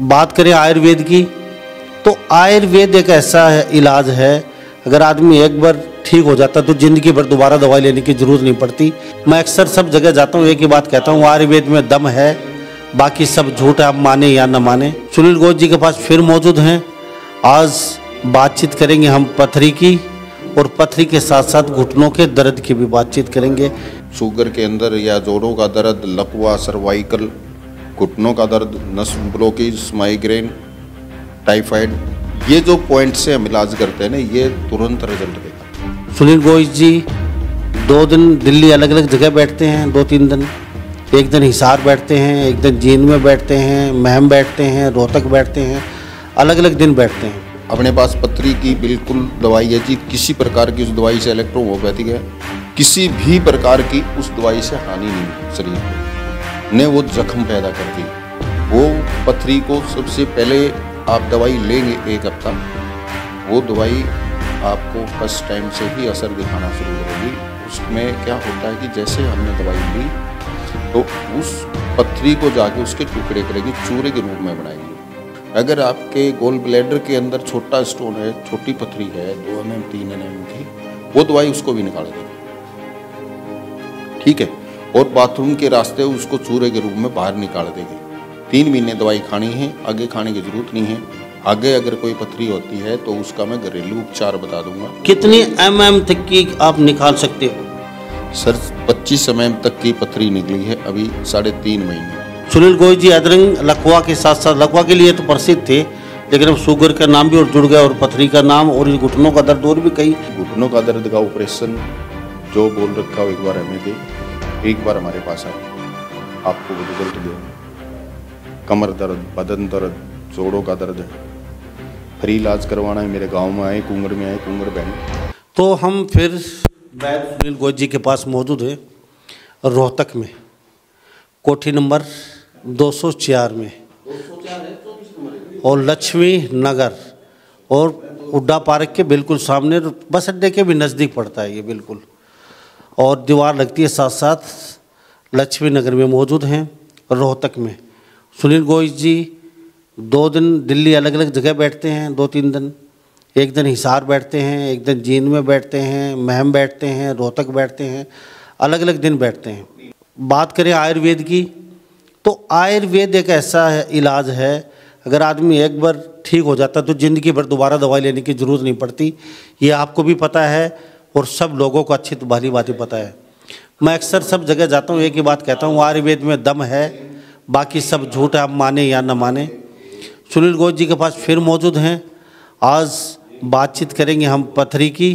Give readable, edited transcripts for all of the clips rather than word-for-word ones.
बात करें आयुर्वेद की, तो आयुर्वेद एक ऐसा इलाज है, अगर आदमी एक बार ठीक हो जाता तो जिंदगी भर दोबारा दवाई लेने की जरूरत नहीं पड़ती। मैं अक्सर सब जगह जाता हूँ, एक ही बात कहता हूँ, आयुर्वेद में दम है, बाकी सब झूठ है, आप माने या न माने। सुनील घोष जी के पास फिर मौजूद हैं। आज बातचीत करेंगे हम पथरी की, और पथरी के साथ साथ घुटनों के दर्द की भी बातचीत करेंगे। शुगर के अंदर या जोड़ों का दर्द, लकवा, सर्वाइकल, घुटनों का दर्द, नस ब्लॉकेज, माइग्रेन, टाइफाइड, ये जो पॉइंट से हम इलाज करते हैं ना, ये तुरंत रिजल्ट देगा। सुनील घोष जी 2 दिन दिल्ली अलग अलग जगह बैठते हैं, 2-3 दिन। एक दिन हिसार बैठते हैं, एक दिन जींद में बैठते हैं, महम बैठते हैं, रोहतक बैठते हैं, अलग अलग दिन बैठते हैं। अपने पास पथरी की बिल्कुल दवाई है जी। किसी प्रकार की उस दवाई से इलेक्ट्रोहोम्योपैथिक है, किसी भी प्रकार की उस दवाई से हानि नहीं शरीर को, ने वो जख्म पैदा करती। वो पथरी को सबसे पहले आप दवाई लेंगे 1 हफ्ता, वो दवाई आपको फर्स्ट टाइम से ही असर दिखाना शुरू करेगी। उसमें क्या होता है कि जैसे हमने दवाई ली तो उस पथरी को जाके उसके टुकड़े करेगी, चूरे के रूप में बनाएगी। अगर आपके गोल ब्लैडर के अंदर छोटा स्टोन है, छोटी पथरी है 2 mm 3 mm की, वो दवाई उसको भी निकाल देगी, ठीक है। और बाथरूम के रास्ते उसको चूरे के रूप में बाहर निकाल देगी। 3 महीने दवाई खानी है, आगे खाने की जरूरत नहीं है। आगे अगर कोई पथरी होती है तो उसका मैं घरेलू उपचार बता दूंगा। कितनी mm तक की आप निकाल सकते हो? सर 25 mm तक की पथरी निकली है अभी 3.5 महीने। सुनील घोष जी अदरंग लकवा के साथ साथ, लकवा के लिए तो प्रसिद्ध थे, लेकिन अब शुगर का नाम भी और जुड़ गया, और पथरी का नाम, और घुटनों का दर्द, और भी कई घुटनों का दर्द का ऑपरेशन जो बोल रखा हो, एक बार हमें दे, एक बार हमारे पास आए, आपको वो रिजल्ट दे। कमर दर्द, बदन दर्द, जोड़ों का दर्द, फ्री इलाज करवाना है, मेरे गांव में आए, कुंगर में आए, कुंगर बहन। तो हम फिर वैद्य सुनील घोष जी के पास मौजूद है रोहतक में, कोठी नंबर 204 में, और लक्ष्मी नगर, और हुड्डा पार्क के बिल्कुल सामने, बस अड्डे के भी नज़दीक पड़ता है ये बिल्कुल, और दीवार लगती है साथ साथ। लक्ष्मी नगर में मौजूद हैं रोहतक में। सुनील घोष जी 2 दिन दिल्ली अलग अलग जगह बैठते हैं, 2-3 दिन। एक दिन हिसार बैठते हैं, एक दिन जींद में बैठते हैं, महम बैठते हैं, रोहतक बैठते हैं, अलग अलग दिन बैठते हैं। बात करें आयुर्वेद की, तो आयुर्वेद एक ऐसा इलाज है, अगर आदमी एक बार ठीक हो जाता तो ज़िंदगी भर दोबारा दवाई लेने की ज़रूरत नहीं पड़ती। ये आपको भी पता है और सब लोगों को अच्छी भली बात पता है। मैं अक्सर सब जगह जाता हूँ, एक ही बात कहता हूँ, आयुर्वेद में दम है, बाकी सब झूठ है, आप माने या न माने। सुनील घोष जी के पास फिर मौजूद हैं। आज बातचीत करेंगे हम पथरी की,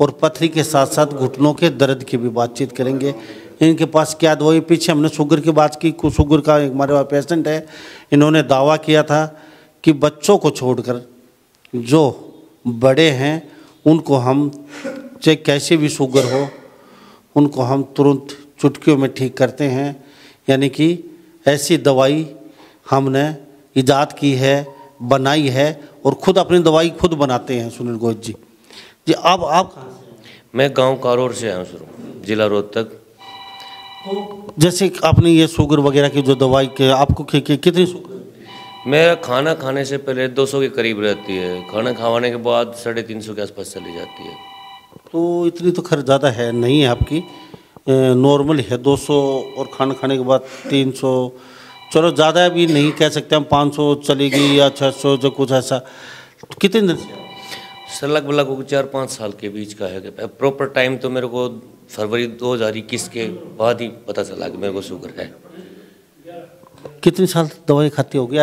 और पथरी के साथ साथ घुटनों के दर्द की भी बातचीत करेंगे। इनके पास क्या दवाई, पीछे हमने शुगर की बात की, शुगर का हमारे पास पेशेंट है, इन्होंने दावा किया था कि बच्चों को छोड़कर जो बड़े हैं उनको हम, चाहे कैसे भी शुगर हो, उनको हम तुरंत चुटकियों में ठीक करते हैं। यानी कि ऐसी दवाई हमने इजाद की है, बनाई है, और खुद अपनी दवाई खुद बनाते हैं सुनील घोष जी। जी आप कहाँ से? मैं गांव कारोर से आया हूँ, जिला रोहतक। जैसे आपने ये शुगर वगैरह की जो दवाई के आपको कितनी शुगर? मेरा खाना खाने से पहले 200 के करीब रहती है, खाना खाने के बाद 350 के आसपास चली जाती है। तो इतनी तो खैर ज़्यादा है नहीं है आपकी, नॉर्मल है 200, और खाना खाने के बाद 300, चलो ज़्यादा भी नहीं कह सकते हम, 500 चलेगी या 600, जो कुछ ऐसा। तो कितने दिन से? सर लगभग 4-5 साल के बीच का है। प्रॉपर टाइम तो मेरे को फरवरी 2021 के बाद ही पता चला कि मेरे को शुगर है। कितने साल दवाई खाती होगी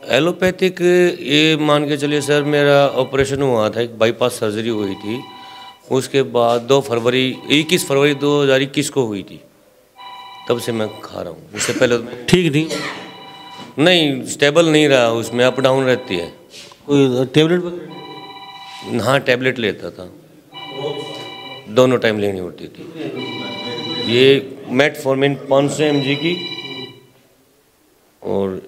एलोपैथिक? ये मान के चलिए सर, मेरा ऑपरेशन हुआ था, एक बाईपास सर्जरी हुई थी, उसके बाद 21 फरवरी 2021 को हुई थी, तब से मैं खा रहा हूँ। उससे पहले तो ठीक नहीं स्टेबल नहीं रहा, उसमें अप डाउन रहती है। कोई टेबलेट? हाँ टैबलेट लेता था, दोनों टाइम लेनी होती थी। ये मेटफॉर्मिन 500 mg की, और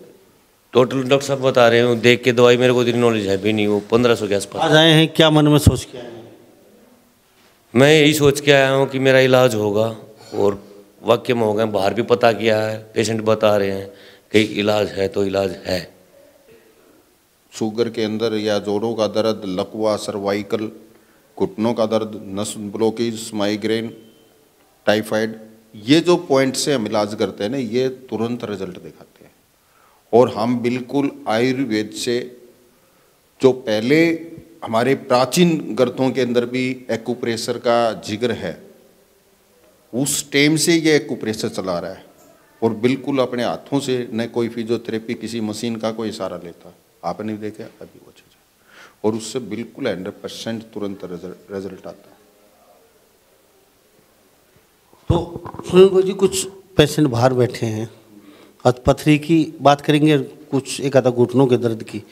टोटल डॉक्टर साहब बता रहे हैं, देख के दवाई मेरे को इतनी नॉलेज है भी नहीं, वो 1500 के आसपास। आज आए हैं, क्या मन में सोच के आए हैं? मैं यही सोच के आया हूँ कि मेरा इलाज होगा, और वाकई में होगा। बाहर भी पता किया है, पेशेंट बता रहे हैं कि इलाज है तो इलाज है। शुगर के अंदर या जोड़ों का दर्द, लकवा, सर्वाइकल, घुटनों का दर्द, नस ब्लॉकेज, माइग्रेन, टाइफाइड, ये जो पॉइंट से हम इलाज करते हैं ना, ये तुरंत रिजल्ट दिखाते हैं। और हम बिल्कुल आयुर्वेद से, जो पहले हमारे प्राचीन ग्रंथों के अंदर भी एक्यूप्रेशर का जिक्र है, उस टाइम से ये एक्यूप्रेशर चला रहा है। और बिल्कुल अपने हाथों से, न कोई फिजियोथेरेपी किसी मशीन का कोई सहारा लेता। आपने भी देखा अभी वो चीज़, और उससे बिल्कुल 100% तुरंत रिजल्ट आता है। तो सुनील जी, कुछ पेशेंट बाहर बैठे हैं, आज पथरी की बात करेंगे, कुछ एक आधा घुटनों के दर्द की,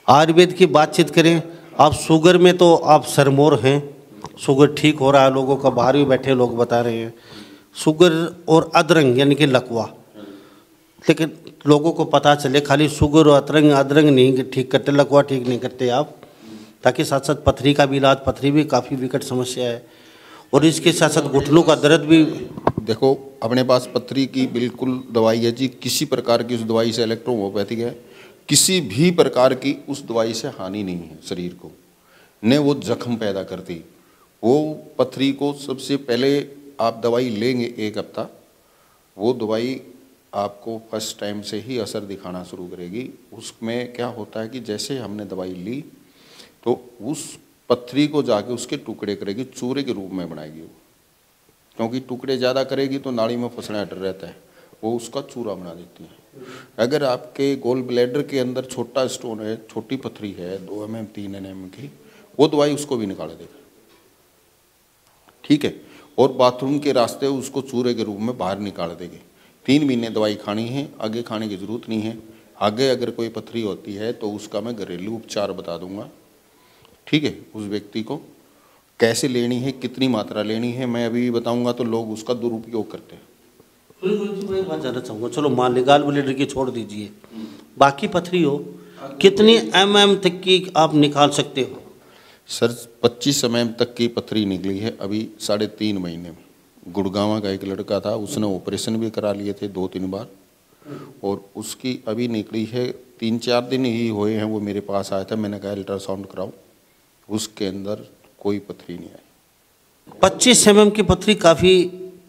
आयुर्वेद की बातचीत करें। आप शुगर में तो आप सरमोर हैं, शुगर ठीक हो रहा है लोगों का, बाहर भी बैठे लोग बता रहे हैं। शुगर और अदरंग यानी कि लकवा, लेकिन लोगों को पता चले खाली शुगर और अदरंग नहीं ठीक करते, लकवा ठीक नहीं करते आप, ताकि साथ साथ पथरी का भी इलाज, पथरी भी काफ़ी विकट समस्या है, और इसके साथ साथ घुटनों का दर्द भी। देखो, अपने पास पथरी की बिल्कुल दवाई है जी, किसी प्रकार की उस दवाई से, इलेक्ट्रोहोम्योपैथिक है, किसी भी प्रकार की उस दवाई से हानि नहीं है शरीर को, न वो जख्म पैदा करती। वो पथरी को सबसे पहले आप दवाई लेंगे 1 हफ्ता, वो दवाई आपको फर्स्ट टाइम से ही असर दिखाना शुरू करेगी। उसमें क्या होता है कि जैसे हमने दवाई ली तो उस पथरी को जाके उसके टुकड़े करेगी, चूरे के रूप में बनाएगी वो, क्योंकि टुकड़े ज़्यादा करेगी तो नाड़ी में फंसना डर रहता है, वो उसका चूरा बना देती है। अगर आपके गोल ब्लैडर के अंदर छोटा स्टोन है, छोटी पथरी है 2 mm 3 mm की, वो दवाई उसको भी निकाल देगा, ठीक है। और बाथरूम के रास्ते उसको चूरे के रूप में बाहर निकाल देगी। 3 महीने दवाई खानी है, आगे खाने की ज़रूरत नहीं है। आगे अगर कोई पथरी होती है तो उसका मैं घरेलू उपचार बता दूंगा, ठीक है। उस व्यक्ति को कैसे लेनी है, कितनी मात्रा लेनी है, मैं अभी बताऊंगा, तो लोग उसका दुरुपयोग करते हैं। मैं बात जानना चाहूँगा, चलो मान ली गाल ब्लैडर की छोड़ दीजिए, बाकी पथरी हो, कितनी mm तक की आप निकाल सकते हो? सर 25 mm तक की पथरी निकली है अभी 3.5 महीने में। गुड़गांव का एक लड़का था, उसने ऑपरेशन भी करा लिए थे 2-3 बार, और उसकी अभी निकली है 3-4 दिन ही हुए हैं, वो मेरे पास आया था, मैंने कहा अल्ट्रासाउंड कराओ, उसके अंदर कोई पथरी नहीं आई। 25 mm की पथरी काफ़ी,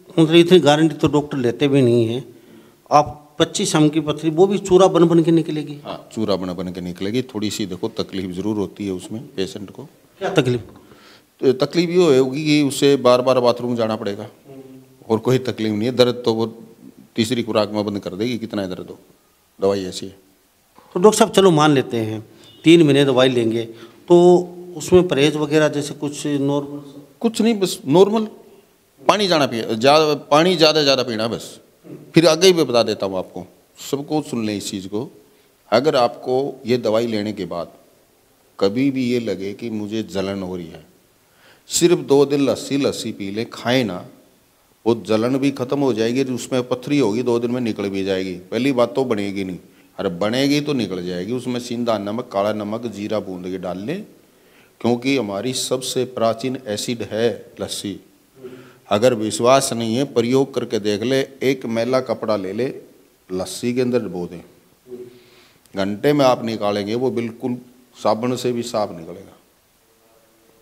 मतलब इतनी गारंटी तो डॉक्टर लेते भी नहीं है। आप 25 mm की पथरी, वो भी चूरा बन बन के निकलेगी? हाँ, चूरा बन बन के निकलेगी। थोड़ी सी देखो तकलीफ ज़रूर होती है उसमें पेशेंट को। क्या तकलीफ? तो तकलीफ ये होगी कि उसे बार बार बाथरूम जाना पड़ेगा, और कोई तकलीफ नहीं है। दर्द तो वो तीसरी खुराक में बंद कर देगी, कितना दर्द हो, दवाई ऐसी है। तो डॉक्टर साहब चलो मान लेते हैं 3 महीने दवाई लेंगे, तो उसमें परहेज वगैरह जैसे कुछ नॉर्मल? कुछ नहीं, बस नॉर्मल पानी पानी ज़्यादा पीना बस। फिर आगे भी बता देता हूँ आपको, सबको सुन लें इस चीज़ को। अगर आपको ये दवाई लेने के बाद कभी भी ये लगे कि मुझे जलन हो रही है, सिर्फ 2 दिन लस्सी पी लें, खाएं ना, वो जलन भी खत्म हो जाएगी, उसमें पथरी होगी 2 दिन में निकल भी जाएगी। पहली बात तो बनेगी नहीं, अरे बनेगी तो निकल जाएगी। उसमें सिंधा नमक, काला नमक, जीरा बूंद के डाल लें, क्योंकि हमारी सबसे प्राचीन एसिड है लस्सी। अगर विश्वास नहीं है प्रयोग करके देख ले, एक मैला कपड़ा ले ले, लस्सी के अंदर डुबो दें, घंटे में आप निकालेंगे, वो बिल्कुल साबुन से भी साफ निकलेगा।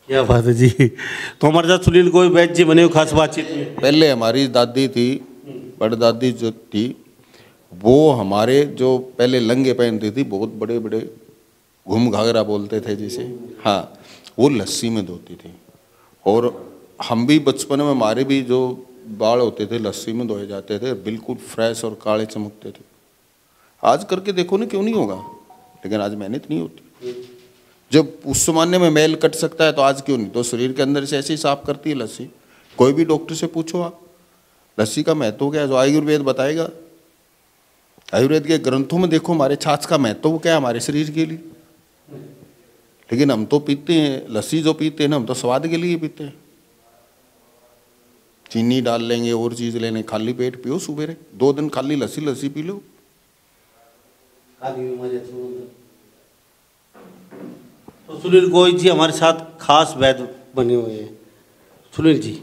क्या बात है जी। तो हमारे साथ सुनील गोयल वैद्य जी बने हुए खास बातचीत में। पहले हमारी दादी थी, बड़दादी जो थी, वो हमारे जो पहले लंगे पहनती थी, बहुत बड़े बड़े घुम घाघरा बोलते थे जिसे, हाँ, वो लस्सी में धोती थी। और हम भी बचपन में, हमारे भी जो बाल होते थे लस्सी में धोए जाते थे, बिल्कुल फ्रेश और काले चमकते थे। आज करके देखो ना, क्यों नहीं होगा, लेकिन आज मेहनत नहीं होती। जब उस जमाने में मैल कट सकता है तो आज क्यों नहीं? तो शरीर के अंदर से ऐसे ही साफ करती है लस्सी। कोई भी डॉक्टर से पूछो आप, लस्सी का महत्व क्या है, जो आयुर्वेद बताएगा। आयुर्वेद के ग्रंथों में देखो हमारे छाछ का महत्व क्या है हमारे शरीर के लिए। लेकिन हम तो पीते हैं लस्सी, जो पीते हैं ना, हम तो स्वाद के लिए पीते हैं। चीनी डाल लेंगे और चीज लेने, खाली पेट पियो, सुबह 2 दिन खाली लस्सी पी लो। तो सुनील गोयल जी हमारे साथ खास वैद्य बने हुए हैं। सुनील जी,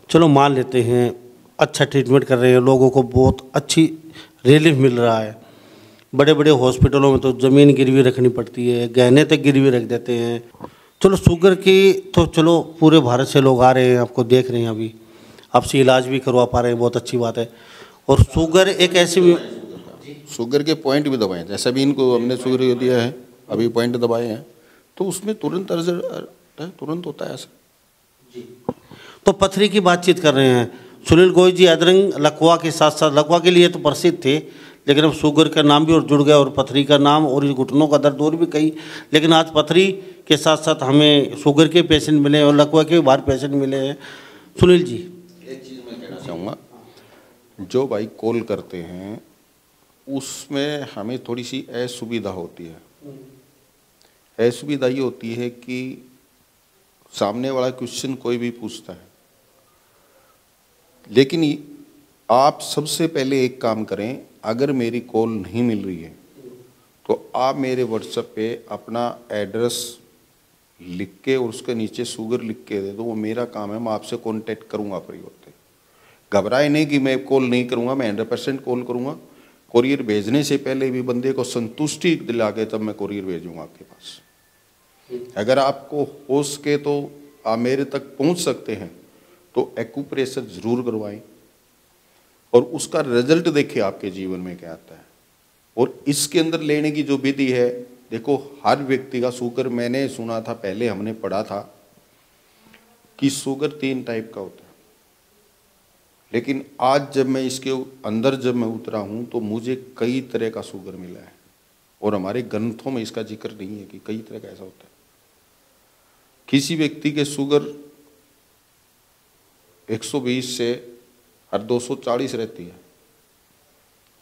चलो मान लेते हैं अच्छा ट्रीटमेंट कर रहे हैं, लोगों को बहुत अच्छी रिलीफ मिल रहा है, बड़े बड़े हॉस्पिटलों में तो ज़मीन गिरवी रखनी पड़ती है, गहने तक गिरवी रख देते हैं। चलो शुगर की तो चलो पूरे भारत से लोग आ रहे हैं, आपको देख रहे हैं, अभी आपसे इलाज भी करवा पा रहे हैं, बहुत अच्छी बात है। और शुगर एक ऐसी शुगर के पॉइंट भी दबाए, जैसा भी इनको हमने शुगर दिया है, अभी पॉइंट दबाए हैं, तो उसमें तुरंत तुरंत होता है ऐसा। तो पथरी की बातचीत कर रहे हैं सुनील गोयल जी। अदरंग लकवा के साथ साथ, लकवा के लिए तो प्रसिद्ध थे, लेकिन अब शुगर का नाम भी और जुड़ गया और पथरी का नाम और घुटनों का दर्द और भी कई। लेकिन आज पथरी के साथ साथ हमें शुगर के पेशेंट मिले और लकवा के बाहर पेशेंट मिले हैं। सुनील जी, एक चीज़ मैं कहना चाहूँगा, जो भाई कॉल करते हैं उसमें हमें थोड़ी सी असुविधा होती है। असुविधा ये होती है कि सामने वाला क्वेश्चन कोई भी पूछता है, लेकिन आप सबसे पहले एक काम करें, अगर मेरी कॉल नहीं मिल रही है तो आप मेरे व्हाट्सएप पे अपना एड्रेस लिख के और उसके नीचे शुगर लिख के दे दो, वो मेरा काम है, मैं आपसे कांटेक्ट करूंगा फ्री होते। घबराए नहीं कि मैं कॉल नहीं करूंगा, मैं 100% कॉल करूंगा। कोरियर भेजने से पहले भी बंदे को संतुष्टि दिला के तब मैं कोरियर भेजूंगा आपके पास। अगर आपको हो सके तो आप मेरे तक पहुंच सकते हैं तो एक्यूप्रेशर जरूर करवाएं और उसका रिजल्ट देखिए आपके जीवन में क्या आता है। और इसके अंदर लेने की जो विधि है, देखो हर व्यक्ति का शुगर, मैंने सुना था पहले, हमने पढ़ा था कि शुगर 3 टाइप का होता है, लेकिन आज जब मैं इसके अंदर जब मैं उतरा हूं तो मुझे कई तरह का शुगर मिला है और हमारे ग्रंथों में इसका जिक्र नहीं है कि कई तरह का ऐसा होता है। किसी व्यक्ति के शुगर 120 से हर 240 रहती है,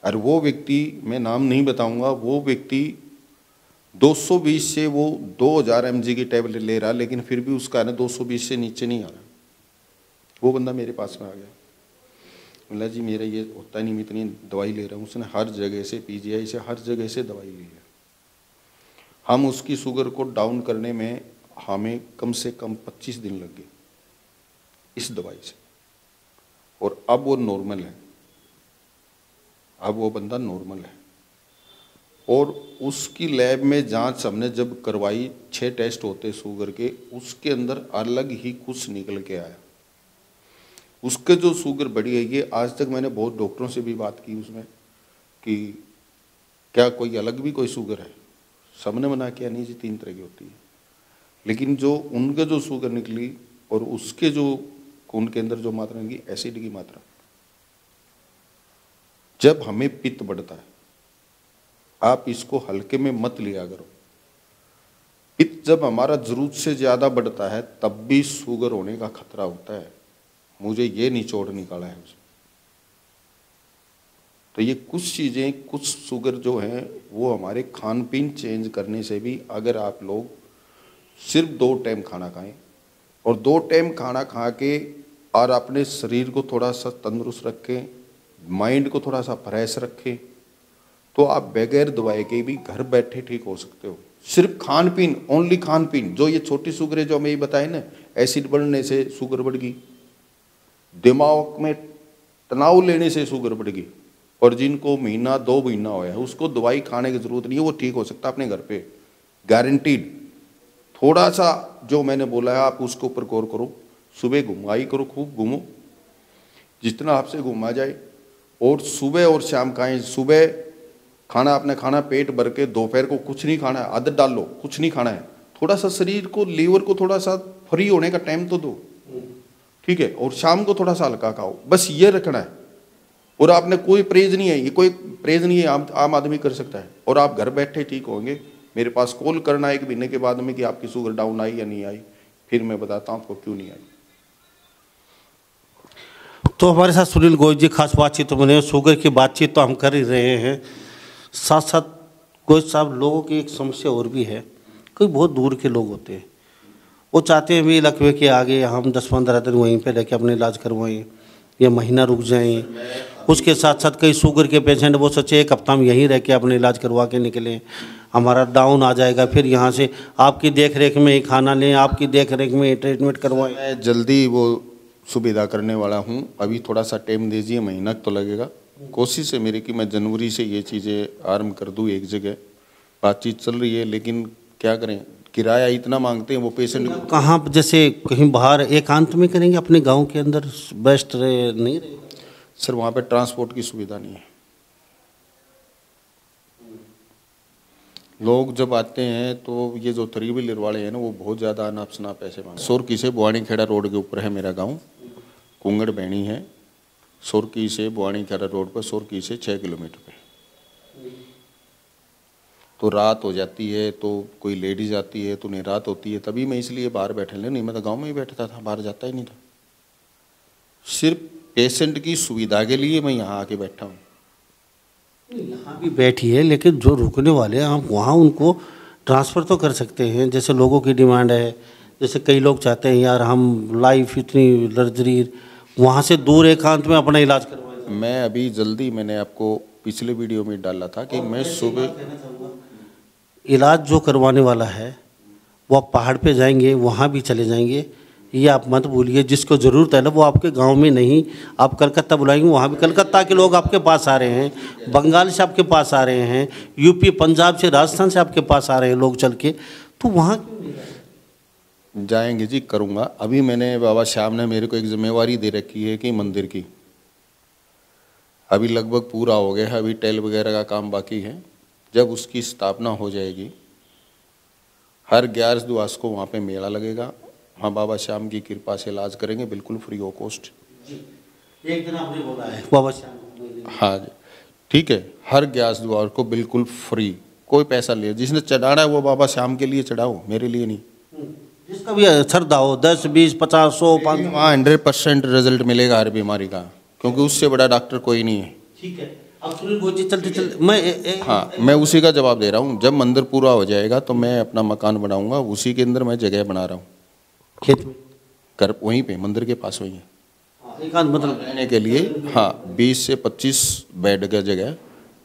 और वो व्यक्ति, मैं नाम नहीं बताऊंगा, वो व्यक्ति 220 से वो 2000 mg की टैबलेट ले रहा, लेकिन फिर भी उसका है ना 220 से नीचे नहीं आ रहा। वो बंदा मेरे पास में आ गया, बोला जी मेरा ये होता नहीं, मैं इतनी दवाई ले रहा हूँ। उसने हर जगह से PGI से हर जगह से दवाई ली है। हम उसकी शुगर को डाउन करने में हमें कम से कम 25 दिन लग गए इस दवाई से, और अब वो नॉर्मल है, अब वो बंदा नॉर्मल है। और उसकी लैब में जांच हमने जब करवाई, 6 टेस्ट होते शुगर के, उसके अंदर अलग ही कुछ निकल के आया। उसके जो शुगर बढ़ी है, ये आज तक मैंने बहुत डॉक्टरों से भी बात की उसमें कि क्या कोई अलग भी कोई शुगर है, सबने मना किया नहीं जी 3 तरह की होती है। लेकिन जो उनके जो शुगर निकली और उसके जो खून के अंदर जो मात्रा निकली, एसिड की मात्रा, जब हमें पित्त बढ़ता है, आप इसको हल्के में मत लिया करो। पित्त जब हमारा जरूरत से ज्यादा बढ़ता है तब भी शुगर होने का खतरा होता है। मुझे ये निचोड़ निकाला है उसमें। तो ये कुछ चीजें, कुछ शुगर जो हैं वो हमारे खान पीन चेंज करने से भी, अगर आप लोग सिर्फ 2 टाइम खाना खाएं और 2 टाइम खाना खा के और अपने शरीर को थोड़ा सा तंदुरुस्त रखें, माइंड को थोड़ा सा फ्रेश रखें, तो आप बगैर दवाई के भी घर बैठे ठीक हो सकते हो। सिर्फ खान पीन, ओनली खान पीन। जो ये छोटी शुगर है जो हमें ये बताए ना, एसिड बढ़ने से शुगर बढ़ गई, दिमाग में तनाव लेने से शुगर बढ़ गई, और जिनको महीना 2 महीना हुआ है उसको दवाई खाने की जरूरत नहीं है, वो ठीक हो सकता है अपने घर पे, गारंटीड। थोड़ा सा जो मैंने बोला है आप उसके ऊपर गौर करो। सुबह घुमाई करो, खूब घूमो जितना आपसे घुमा जाए, और सुबह और शाम खाएं। सुबह खाना आपने खाना पेट भर के, दोपहर को कुछ नहीं खाना है, आदत डाल लो कुछ नहीं खाना है। थोड़ा सा शरीर को, लीवर को थोड़ा सा फ्री होने का टाइम तो दो, ठीक है, और शाम को थोड़ा सा हल्का खाओ, बस ये रखना है। और आपने कोई परहेज नहीं है, ये कोई परहेज नहीं है, आम आदमी कर सकता है, और आप घर बैठे ठीक होंगे। मेरे पास कॉल करना 1 महीने के बाद में कि आपकी शुगर डाउन आई या नहीं आई, फिर मैं बताता हूँ आपको क्यों नहीं आई। तो हमारे साथ सुनील गोयल जी खास बातचीत तो बने, शुगर की बातचीत तो हम कर ही रहे हैं, साथ साथ गोयल साहब लोगों की एक समस्या और भी है। कोई बहुत दूर के लोग होते हैं, वो चाहते हैं भी लकवे के आगे हम 10-15 दिन वहीं पे रह के अपने इलाज करवाएं या महीना रुक जाएं। उसके साथ साथ कई शुगर के पेशेंट वो सोचे 1 हफ्ता में यहीं रह के अपने इलाज करवा के निकलें, हमारा डाउन आ जाएगा, फिर यहाँ से आपकी देख रेख में ही खाना लें, आपकी देख रेख में ही ट्रीटमेंट करवाएं। मैं जल्दी वो सुविधा करने वाला हूँ, अभी थोड़ा सा टाइम दीजिए, महीना तो लगेगा, कोशिश है मेरी कि मैं जनवरी से ये चीज़ें आरम्भ कर दूँ। एक जगह बातचीत चल रही है, लेकिन क्या करें, किराया इतना मांगते हैं वो पेशेंट। कहाँ जैसे कहीं बाहर एकांत में करेंगे, अपने गांव के अंदर बेस्ट रहे नहीं रहेगा? सर वहाँ पे ट्रांसपोर्ट की सुविधा नहीं है। लोग जब आते हैं तो ये जो थ्री-व्हीलर वाले हैं ना, वो बहुत ज़्यादा अनाप शनाप पैसे मांगते। सोरकी से बुआनी खेड़ा रोड के ऊपर है मेरा गांव, कुंगड़ बैणी है। सोरकी से बुआनी खेड़ा रोड पर, सोरकी से 6 किलोमीटर पे। तो रात हो जाती है तो कोई लेडीज आती है तो नहीं, रात होती है तभी मैं इसलिए बाहर बैठे ले, नहीं मैं तो गाँव में ही बैठता था, बाहर जाता ही नहीं था। सिर्फ पेशेंट की सुविधा के लिए मैं यहाँ आके बैठा हूँ। यहाँ भी बैठिए, लेकिन जो रुकने वाले हैं आप वहाँ उनको ट्रांसफ़र तो कर सकते हैं। जैसे लोगों की डिमांड है, जैसे कई लोग चाहते हैं यार हम लाइफ इतनी लग्जरी, वहाँ से दूर एकांत में अपना इलाज करवाएं। मैं अभी जल्दी, मैंने आपको पिछले वीडियो में डाला था कि मैं सुबह इलाज जो करवाने वाला है वो आप पहाड़ पे जाएंगे, वहाँ भी चले जाएंगे, ये आप मत भूलिए। जिसको ज़रूरत है ना वो आपके गांव में नहीं, आप कलकत्ता बुलाएंगे, वहाँ भी कलकत्ता के लोग आपके पास आ रहे हैं, बंगाल से आपके पास आ रहे हैं, यूपी पंजाब से राजस्थान से आपके पास आ रहे हैं लोग चल के, तो वहाँ क्यों नहीं जाएंगे जी, करूँगा। अभी मैंने, बाबा श्याम ने मेरे को एक जिम्मेवारी दे रखी है कि मंदिर की, अभी लगभग पूरा हो गया है, अभी टेल वगैरह का काम बाकी है। जब उसकी स्थापना हो जाएगी, हर 11 द्वास को वहाँ पे मेला लगेगा। हाँ, बाबा श्याम की कृपा से इलाज करेंगे बिल्कुल फ्री ऑफ कॉस्ट। एक दिन आपने बोला है बाबा श्याम। हाँ जी, ठीक है, हर 11 द्वार को बिल्कुल फ्री, कोई पैसा ले, जिसने चढ़ाना है वो बाबा श्याम के लिए चढ़ाओ, मेरे लिए नहीं। जिसका भी श्रद्धा हो, 10, 20, 50, 100, 500, वहाँ 100% रिजल्ट मिलेगा हर बीमारी का, क्योंकि उससे बड़ा डॉक्टर कोई नहीं है। ठीक है। अब सुनील गोल जी चलते चलते मैं उसी का जवाब दे रहा हूँ। जब मंदिर पूरा हो जाएगा तो मैं अपना मकान बनाऊंगा, उसी के अंदर मैं जगह बना रहा हूँ, खेत में, घर वहीं पे मंदिर के पास वहीं है, एकांत मतलब रहने के लिए। हाँ, 20 से 25 बेड का जगह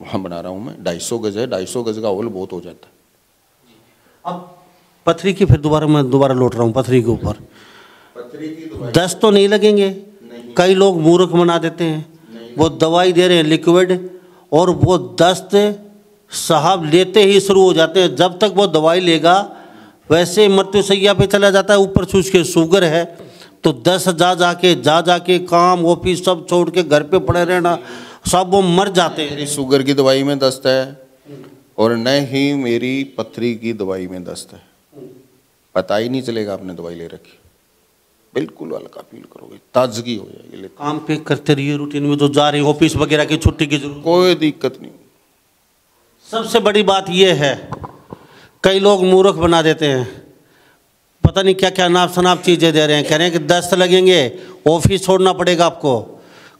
वहाँ बना रहा हूँ मैं। 250 गज है, 250 गज का हॉल बहुत हो जाता है। अब पथरी की फिर मैं दोबारा लौट रहा हूँ पथरी के ऊपर। पथरी की दस्त तो नहीं लगेंगे? कई लोग मूर्ख बना देते हैं, वो दवाई दे रहे हैं लिक्विड, और वो दस्त साहब लेते ही शुरू हो जाते हैं। जब तक वो दवाई लेगा वैसे मृत्यु शैया पे चला जाता है। ऊपर से उसके शुगर है तो 10 जा के काम ऑफिस सब छोड़ के घर पे पड़े रहना, सब वो मर जाते हैं। मेरी शुगर की दवाई में दस्त है और न ही मेरी पथरी की दवाई में दस्त है। पता ही नहीं चलेगा आपने दवाई ले रखी, बिल्कुल हल्का फील करोगे, ताजगी हो जाएगी। काम पे करते रहिए, रूटीन में जो जा रहे हैं, ऑफिस वगैरह की छुट्टी की जरूरत, कोई दिक्कत नहीं। सबसे बड़ी बात यह है, कई लोग मूर्ख बना देते हैं, पता नहीं क्या क्या नाप शनाप चीज़ें दे रहे हैं, कह रहे हैं कि दस्त लगेंगे, ऑफिस छोड़ना पड़ेगा आपको,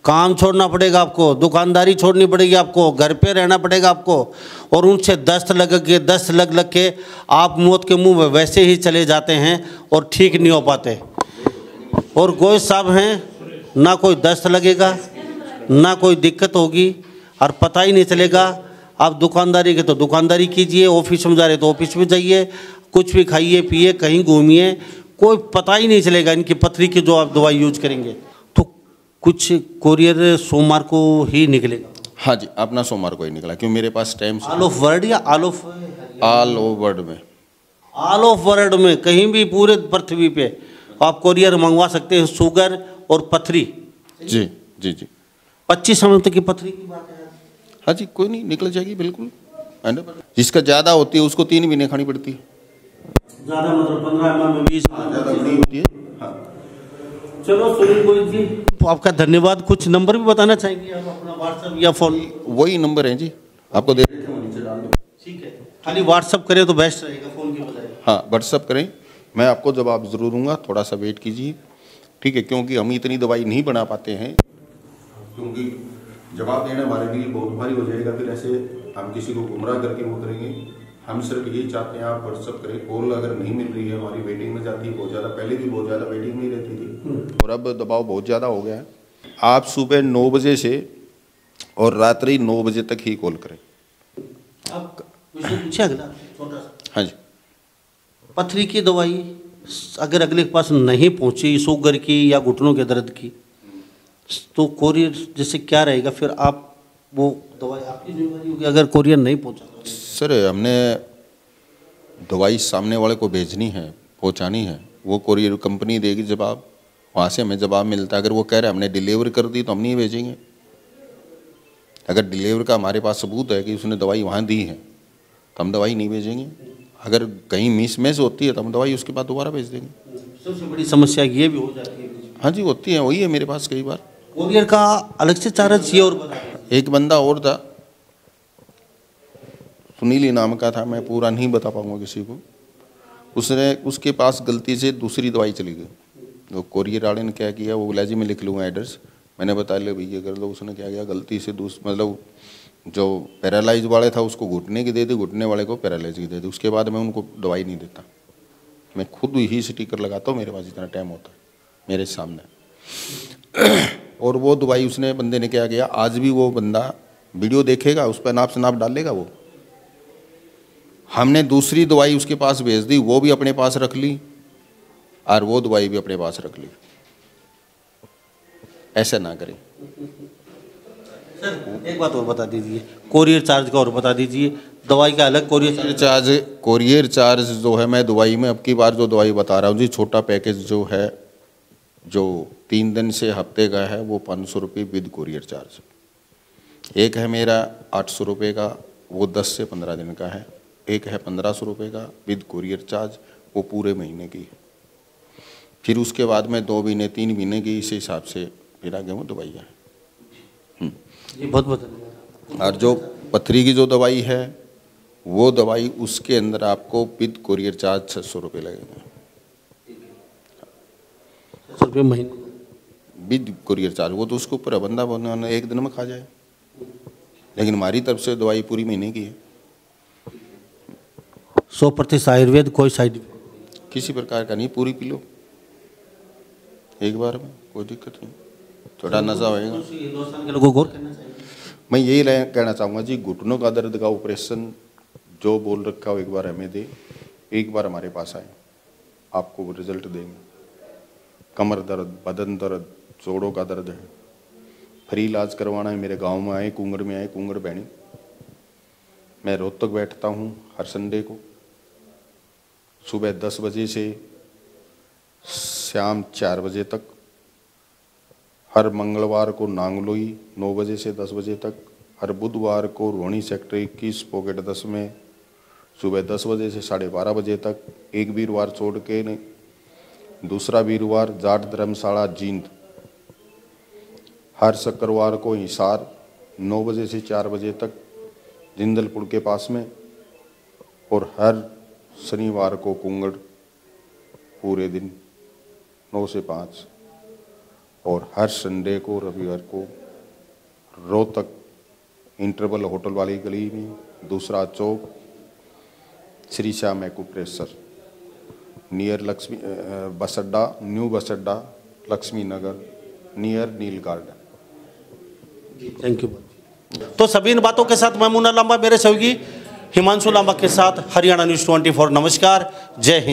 काम छोड़ना पड़ेगा आपको, दुकानदारी छोड़नी पड़ेगी आपको, घर पे रहना पड़ेगा आपको, और उनसे दस्त लग के आप मौत के मुंह में वैसे ही चले जाते हैं और ठीक नहीं हो पाते। और गोय साहब हैं, ना कोई दस्त लगेगा ना कोई दिक्कत होगी, और पता ही नहीं चलेगा। आप दुकानदारी के तो दुकानदारी कीजिए, ऑफिस में जा रहे तो ऑफिस में जाइए, कुछ भी खाइए पिए, कहीं घूमिए, कोई पता ही नहीं चलेगा इनकी पथरी की जो आप दवाई यूज करेंगे। तो कुछ कोरियर सोमवार को ही निकलेगा? हाँ जी, अपना सोमवार को ही निकला, क्यों मेरे पास टाइम। ऑल ऑफ वर्ल्ड या ऑल ओवर में? ऑल ऑफ वर्ल्ड में, कहीं भी पूरे पृथ्वी पे आप कोरियर मंगवा सकते हैं। शुगर और पथरी, जी जी जी, 25 mm तक की पथरी की बात है। हाँ जी, कोई नहीं, निकल जाएगी बिल्कुल। जिसका ज़्यादा होती है उसको 3 महीने खानी पड़ती है। ज़्यादा मतलब 15 mm, 20 ज़्यादा बड़ी होती है। हाँ, चलो सुनील गोयल जी, तो आपका धन्यवाद। कुछ नंबर भी बताना चाहेंगे आप अपना, व्हाट्सएप या फोन? वही नंबर है जी, आपको दे देते हैं, नीचे डाल दो। ठीक है, खाली व्हाट्सएप करें तो बेस्ट रहेगा फ़ोन की बजाय। हाँ, व्हाट्सएप करें, मैं आपको जवाब ज़रूर दूंगा, थोड़ा सा वेट कीजिए, ठीक है, क्योंकि हम इतनी दवाई नहीं बना पाते हैं, क्योंकि जवाब देना हमारे लिए बहुत भारी हो जाएगा, फिर ऐसे हम किसी को गुमराह करके वो करेंगे। हम सिर्फ यही चाहते हैं आप व्हाट्सअप करें। कॉल अगर नहीं मिल रही है, हमारी वेटिंग में जाती है बहुत ज़्यादा, पहले भी बहुत ज़्यादा वेटिंग में रहती थी, और अब दबाव बहुत ज़्यादा हो गया है। आप सुबह 9 बजे से और रात्रि 9 बजे तक ही कॉल करें। अब पूछे अगला छोटा सा, हाँ जी, पथरी की दवाई अगर अगले के पास नहीं पहुंची, शुगर की या घुटनों के दर्द की, तो कोरियर जैसे क्या रहेगा फिर? आप वो दवाई आपकी जिम्मेदारी होगी अगर कोरियर नहीं पहुंचा? सर हमने दवाई सामने वाले को भेजनी है, पहुंचानी है, वो कोरियर कंपनी देगी जवाब, वहाँ से हमें जवाब मिलता है। अगर वो कह रहे हैं हमने डिलीवर कर दी तो हम नहीं भेजेंगे। अगर डिलीवर का हमारे पास सबूत है कि उसने दवाई वहाँ दी है तो हम दवाई नहीं भेजेंगे। अगर कहीं मिस होती है तो हम दवाई उसके बाद दोबारा भेज देंगे। सबसे बड़ी समस्या ये भी हो जाती है। हाँ जी होती है, वही है मेरे पास कई बार। कोरियर का अलग से चार्ज ये और बता दीजिए। एक बंदा और था, सुनील नाम का था, मैं पूरा नहीं बता पाऊंगा किसी को। उसके पास गलती से दूसरी दवाई चली गई। वो कोरियर वाले ने क्या किया, वो बोला जी मैं लिख लूँगा एड्रेस, मैंने बता लिया भैया कर लो। उसने क्या किया गलती से मतलब जो पैरालाइज वाले था उसको घुटने की दे दी, घुटने वाले को पैरालाइज की दे दी। उसके बाद मैं उनको दवाई नहीं देता, मैं खुद ही स्टिकर लगाता हूँ, मेरे पास जितना टाइम होता है मेरे सामने। और वो दवाई उसने बंदे ने क्या किया, आज भी वो बंदा वीडियो देखेगा, उस पर नाप से नाप डालेगा। वो हमने दूसरी दवाई उसके पास भेज दी, वो भी अपने पास रख ली और वो दवाई भी अपने पास रख ली। ऐसा ना करें। सर एक बात और बता दीजिए, कोरियर चार्ज का और बता दीजिए, दवाई का अलग कोरियर चार्ज जो है, मैं दवाई में अब की बार जो दवाई बता रहा हूँ जी, छोटा पैकेज जो है जो 3 दिन से हफ्ते का है वो 500 रुपये विद कोरियर चार्ज। एक है मेरा 800 रुपये का, वो 10 से 15 दिन का है। एक है 1500 रुपये का विद कोरियर चार्ज, वो पूरे महीने की। फिर उसके बाद में 2 महीने 3 महीने की, इस हिसाब से फिर आगे वो दवाइयाँ हैं। बहुत बहुत। और जो पथरी की जो दवाई है वो दवाई उसके अंदर आपको विद कोरियर चार्ज 600 रुपये लगेंगे। 600 रुपये महीने विद कोरियर चार्ज। वो तो उसके ऊपर है, बंदा बना एक दिन में खा जाए, लेकिन हमारी तरफ से दवाई पूरी महीने की है। 100% आयुर्वेद, कोई साइड इफेक्ट किसी प्रकार का नहीं, पूरी पी लो एक बार में, कोई दिक्कत नहीं, थोड़ा नशा होएगा। हिंदुस्तान के लोगों को गौर करना चाहिए। मैं यही कहना चाहूँगा जी, घुटनों का दर्द का ऑपरेशन जो बोल रखा हो एक बार हमें दे, एक बार हमारे पास आए, आपको वो रिजल्ट देंगे। कमर दर्द, बदन दर्द, जोड़ों का दर्द है, फ्री इलाज करवाना है, मेरे गांव में आए, कुंगर में आए, कुंगर बैणी। मैं रोहतक बैठता हूँ हर संडे को, सुबह 10 बजे से शाम 4 बजे तक। हर मंगलवार को नांगलोई 9 बजे से 10 बजे तक। हर बुधवार को रोहिणी सेक्टर 21 पॉकेट 10 में सुबह 10 बजे से 12:30 बजे तक। एक वीरवार छोड़ के नहीं, दूसरा वीरवार जाट धर्मशाला जींद। हर शुक्रवार को हिसार 9 बजे से 4 बजे तक जिंदलपुर के पास में। और हर शनिवार को कुंगड़ पूरे दिन 9 से 5। और हर संडे को, रविवार को रोहतक इंटरवल होटल वाली गली में, दूसरा चौक, Shri Shyam acupressure near Laxmi bus अड्डा, न्यू बस अड्डा, Laxmi Nagar, near Neel garden. Thank you. तो सभी इन बातों के साथ मैं मुन्ना लांबा, मेरे सहयोगी हिमांशु लांबा के साथ हरियाणा न्यूज़ 24। नमस्कार, जय हिंद।